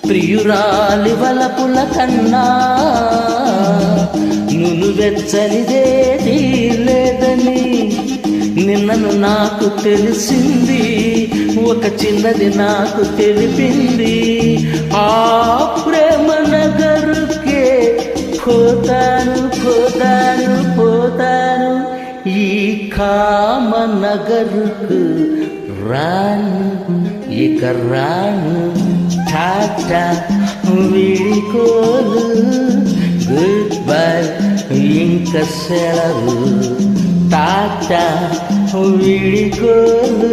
ప్రియురాలి వలపుల కన్నా నును వెచ్చనిదేది లేదని నిన్నను నాకు తెలిసింది, ఒక చిన్నది నాకు తెలిపింది. ఆ ప్రేమ నగరుకే పోతాను పోతాను పోతాను, ఈ కామ నగరుకు రాను ఇక రాను. టాటా వీడికోలు, గుడ్ బై ఇంక సెలవు. టాటా వీడికోలు.